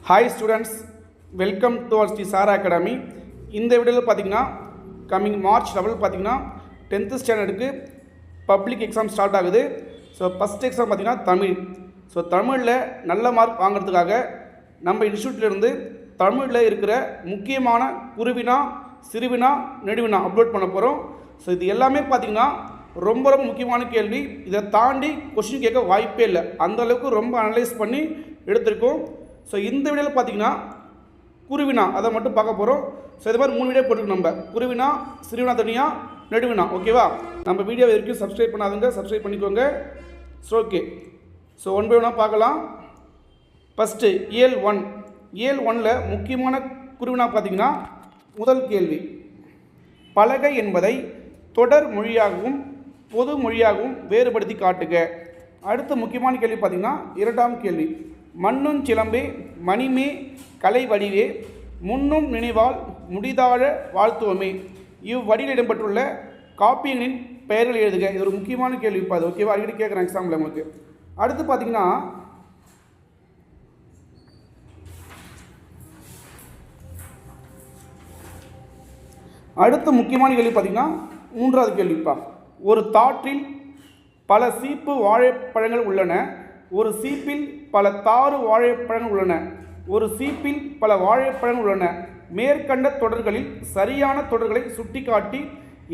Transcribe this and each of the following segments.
Hi students, welcome to our Sri Sara Academy. இந்த வீடியோவில் பார்த்தீங்கன்னா கம்மிங் மார்ச் லெவல் பார்த்தீங்கன்னா 10th ஸ்டாண்டர்டுக்கு பப்ளிக் எக்ஸாம் ஸ்டார்ட் ஆகுது. ஸோ ஃபஸ்ட் எக்ஸாம் பார்த்தீங்கன்னா தமிழ். ஸோ தமிழில் நல்ல மார்க் வாங்குறதுக்காக நம்ம இன்ஸ்டியூட்லேருந்து தமிழில் இருக்கிற முக்கியமான குருவினா சிறுவினா நெடுவினா அப்லோட் பண்ண போகிறோம். ஸோ இது எல்லாமே பார்த்தீங்கன்னா ரொம்ப ரொம்ப முக்கியமான கேள்வி. இதை தாண்டி கொஸ்டின் கேட்க வாய்ப்பே இல்லை, அந்தளவுக்கு ரொம்ப அனலைஸ் பண்ணி எடுத்திருக்கோம். ஸோ இந்த வீடியோவில் பார்த்தீங்கன்னா குருவினா அதை மட்டும் பார்க்க போகிறோம். ஸோ இது மாதிரி 3 வீடியோ போட்டுருக்கு, நம்ம குருவினா சிறுவினா தனியாக நெடுவினா. ஓகேவா? நம்ம வீடியோ வரைக்கும் சப்ஸ்கிரைப் பண்ணாதுங்க, சப்ஸ்கிரைப் பண்ணிக்கோங்க. ஸோ ஓகே, ஸோ 1 by 1 பார்க்கலாம். ஃபஸ்ட்டு இயல் 1ல் முக்கியமான குருவினா பார்த்தீங்கன்னா முதல் கேள்வி, பலகை என்பதை தொடர் மொழியாகவும் பொது மொழியாகவும் வேறுபடுத்தி காட்டுக. அடுத்த முக்கியமான கேள்வி பார்த்தீங்கன்னா 2ஆம் கேள்வி, மண்ணும் சிலம்பே மணிமே கலை வடிவே முன்னும் நினைவால் முடிதாழ வாழ்த்துவமே. இவ்வடியில் இடம்பெற்றுள்ள காப்பியங்களின் பெயர்கள் எழுதுக. இது ஒரு முக்கியமான கேள்வி. இப்போ அது ஓகேவா? அடிக்கடி கேட்குறேன் எக்ஸாம்பிள் உங்களுக்கு. அடுத்து பார்த்தீங்கன்னா அடுத்த முக்கியமான கேள்வி பார்த்தீங்கன்னா 3வது கேள்விப்பா, ஒரு தாற்றில் பல சீப்பு வாழைப்பழங்கள் உள்ளன, ஒரு சீப்பில் பல தாறு வாழைப்பழங்கள் உள்ளன, ஒரு சீப்பில் பல வாழைப்பழங்கள் உள்ளன. மேற்கண்ட தொடர்களில் சரியான தொடர்களை சுட்டிக்காட்டி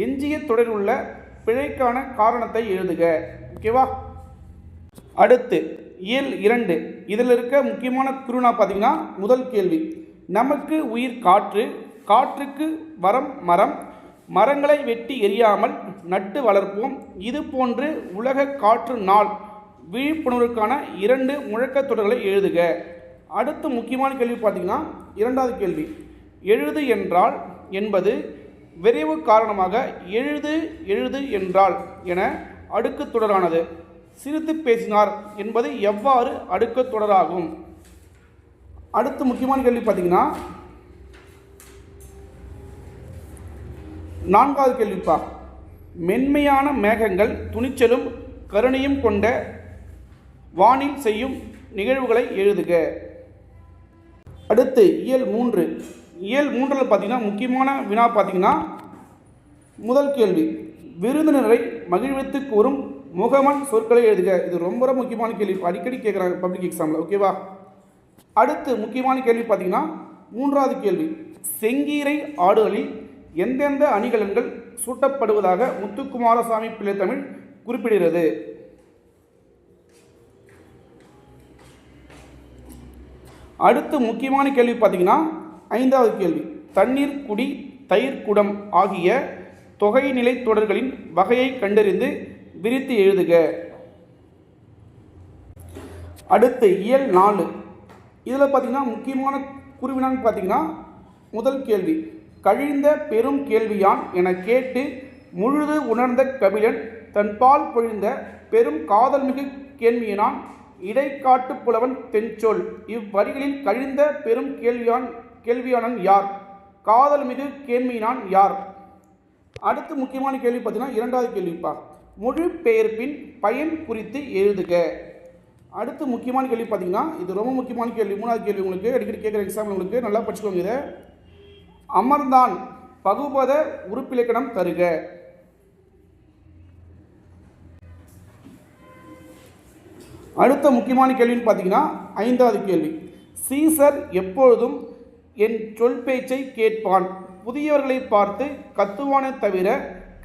எஞ்சிய தொடரில் உள்ள பிழைக்கான காரணத்தை எழுதுக. ஓகேவா? அடுத்து இயல் 2, இதில் இருக்க முக்கியமான குருவினா பார்த்தீங்கன்னா முதல் கேள்வி, நமக்கு உயிர் காற்று, காற்றுக்கு வரம் மரம், மரங்களை வெட்டி எரியாமல் நட்டு வளர்ப்போம், இது போன்று உலக காற்று நாள் விழிப்புணர்வுக்கான 2 முழக்கத் தொடர்களை எழுதுக. அடுத்து முக்கியமான கேள்வி பார்த்தீங்கன்னா 2வது கேள்வி, எழுது என்றால் என்பது விரைவு காரணமாக எழுது எழுது என்றால் என அடுக்கு தொடரானது. சிரித்து பேசினார் என்பது எவ்வாறு அடுக்கு தொடராகும்? அடுத்து முக்கியமான கேள்வி பார்த்தீங்கன்னா 4வது கேள்விப்பா, மென்மையான மேகங்கள் துணிச்சலும் கருணையும் கொண்ட வானில் செய்யும் நிகழ்வுகளை எழுதுக. அடுத்து இயல் 3ல் பார்த்தீங்கன்னா முக்கியமான வினா பார்த்தீங்கன்னா முதல் கேள்வி, விருந்தினரை மகிழ்வித்து கூறும் முகமன் சொற்களை எழுதுக. இது ரொம்ப ரொம்ப முக்கியமான கேள்வி, அடிக்கடி கேட்குறாங்க பப்ளிக் எக்ஸாமில். ஓகேவா? அடுத்து முக்கியமான கேள்வி பார்த்தீங்கன்னா 3வது கேள்வி, செங்கீரை ஆடுகளில் எந்தெந்த அணிகலன்கள் சூட்டப்படுவதாக முத்துக்குமாரசாமி பிள்ளை தமிழ் குறிப்பிடுகிறது? அடுத்து முக்கியமான கேள்வி பார்த்தீங்கன்னா 5வது கேள்வி, தண்ணீர் குடி தயிர் குடம் ஆகிய தொகைநிலை தொடர்களின் வகையை கண்டறிந்து விரித்து எழுதுக. அடுத்து இயல் 4, இதில் பார்த்தீங்கன்னா முக்கியமான குருவினான்னு பார்த்தீங்கன்னா முதல் கேள்வி, கழிந்த பெரும் கேள்வியான் என கேட்டு முழுது உணர்ந்த கபிலன் தன்பால் பொழிந்த பெரும் காதல்மிகு கேள்வியினான் இடைக்காட்டு புலவன் தென்சொல். இவ்வரிகளில் கழிந்த பெரும் கேள்வியானன் யார்? காதல்மிகு கேள்வியினான் யார்? அடுத்து முக்கியமான கேள்வி பார்த்தீங்கன்னா 2வது கேள்விப்பா, மொழி பெயர்ப்பின் பயன் குறித்து எழுதுக. அடுத்து முக்கியமான கேள்வி பார்த்தீங்கன்னா இது ரொம்ப முக்கியமான கேள்வி, 3வது கேள்வி. உங்களுக்கு அடிக்கடி கேட்குற எக்ஸாம்பிள் உங்களுக்கு நல்லா படிச்சுக்கோங்க. இதை அமர்ந்தான் பகுபத உறுப்பிலக்கணம் தருக. அடுத்த முக்கியமான கேள்வின்னு பார்த்தீங்கன்னா 5வது கேள்வி, சீசர் எப்பொழுதும் என் சொல் பேச்சை கேட்பான், புதியவர்களை பார்த்து கத்துவானே தவிர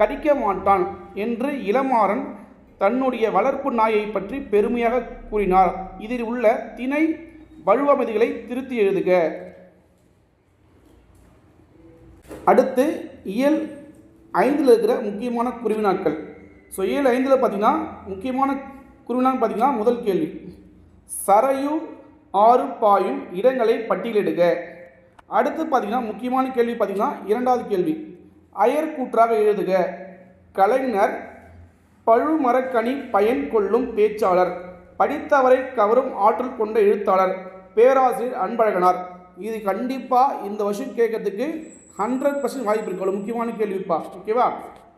கடிக்க மாட்டான் என்று இளமாறன் தன்னுடைய வளர்ப்பு நாயை பற்றி பெருமையாக கூறினார். இதில் உள்ள திணை வலுவமதிகளை திருத்தி எழுதுக. அடுத்து இயல் 5ல் இருக்கிற முக்கியமான குருவினாக்கள். ஸோ இயல் 5ல் பார்த்தீங்கன்னா முக்கியமான குருவினான்னு பார்த்தீங்கன்னா முதல் கேள்வி, சரையு ஆறு பாயும் இடங்களை பட்டியலிடுக. அடுத்து பார்த்தீங்கன்னா முக்கியமான கேள்வி பார்த்தீங்கன்னா 2வது கேள்வி, அயர் கூற்றாக எழுதுக. கலைஞர் பழுமரக்கனி பயன் கொள்ளும் பேச்சாளர், படித்தவரை கவரும் ஆற்றல் கொண்ட எழுத்தாளர், பேராசிரியர் அன்பழகனார். இது கண்டிப்பாக இந்த வருஷம் கேட்கறதுக்கு 100% வாய்ப்பு இருக்கு. அவ்வளோ முக்கியமான கேள்விப்பா. ஓகேவா?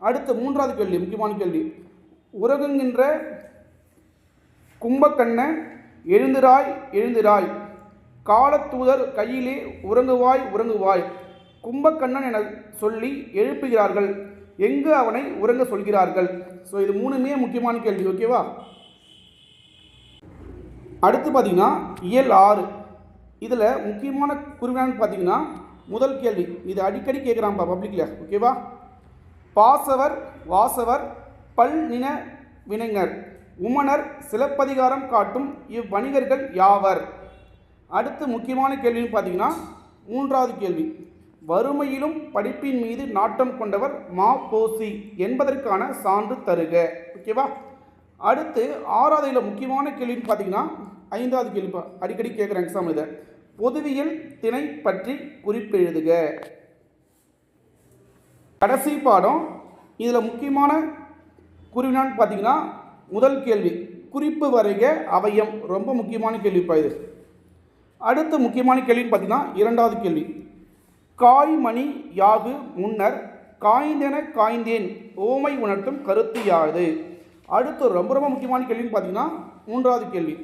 அடுத்து 3வது கேள்வி, முக்கியமான கேள்வி, உறங்குகின்ற கும்பக்கண்ண எழுந்திராய் எழுந்திராய் காலத்தூதர் கையிலே உறங்குவாய் உறங்குவாய் கும்பக்கண்ணன் என சொல்லி எழுப்புகிறார்கள், எங்கு அவனை உறங்க சொல்கிறார்கள்? ஸோ இது மூணுமே முக்கியமான கேள்வி. ஓகேவா? அடுத்து பார்த்தீங்கன்னா இயல் 6. இதில் முக்கியமான குறிப்பான்னு பார்த்தீங்கன்னா முதல் கேள்வி, இது அடிக்கடி கேட்குறான்ப்பா பப்ளிக்கில். ஓகேவா? பாசவர் வாசவர் பல்நின வினைஞர் உமனர் சிலப்பதிகாரம் காட்டும் இவ்வணிகர்கள் யாவர்? அடுத்து முக்கியமான கேள்வின்னு பார்த்தீங்கன்னா மூன்றாவது கேள்வி, வறுமையிலும் படிப்பின் மீது நாட்டம் கொண்டவர் மாபோசி என்பதற்கான சான்று தருக. ஓகேவா? அடுத்து ஆறாவதுல முக்கியமான கேள்வின்னு பார்த்தீங்கன்னா ஐந்தாவது கேள்வி, அடிக்கடி கேட்குற எக்ஸாம் இதை, பொதுவியல் திணை பற்றி குறிப்பெழுதுக. கடைசி பாடம். இதில் முக்கியமான குறிவினான்னு பார்த்தீங்கன்னா முதல் கேள்வி, குறிப்பு வரைக அவயம், ரொம்ப முக்கியமான கேள்விப்பா இது. அடுத்து முக்கியமான கேள்வின்னு பார்த்தீங்கன்னா இரண்டாவது கேள்வி, காய்மணி யாகு முன்னர் காய்ந்தென காய்ந்தேன் ஓமை உணர்த்தும் கருத்து யாது? அடுத்து ரொம்ப ரொம்ப முக்கியமான கேள்வின்னு பார்த்தீங்கன்னா மூன்றாவது கேள்வி,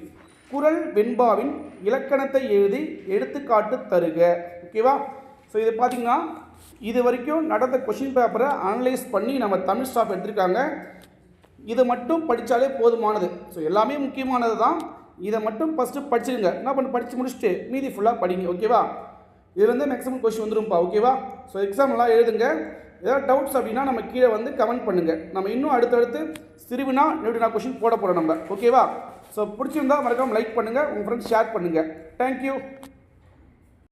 குறள் வெண்பாவின் இலக்கணத்தை எழுதி எடுத்துக்காட்டு தருக. ஓகேவா? ஸோ இது பார்த்தீங்கன்னா இது வரைக்கும் நடந்த கொஷின் பேப்பரை அனலைஸ் பண்ணி நம்ம தமிழ் ஸ்டாஃப் எடுத்திருக்காங்க. இதை மட்டும் படித்தாலே போதுமானது. ஸோ எல்லாமே முக்கியமானது தான். இதை மட்டும் ஃபஸ்ட்டு படிச்சுடுங்க. என்ன பண்ணி படித்து முடிச்சுட்டு மீதி ஃபுல்லாக படிங்க. ஓகேவா? இதுலேருந்து மேக்ஸிமம் கொஷின் வந்துரும்ப்பா. ஓகேவா? ஸோ எக்ஸாம்லாம் எழுதுங்க. ஏதாவது டவுட்ஸ் அப்படின்னா நம்ம கீழே வந்து கமெண்ட் பண்ணுங்கள். நம்ம இன்னும் அடுத்தடுத்து சிறுவினா நெடுவினா கொஷின் போட போகிறோம் நம்ம. ஓகேவா? ஸோ பிடிச்சிருந்தால் மறக்காமல் லைக் பண்ணுங்கள், உங்கள் ஃப்ரெண்ட்ஸ் ஷேர் பண்ணுங்கள். தேங்க்யூ.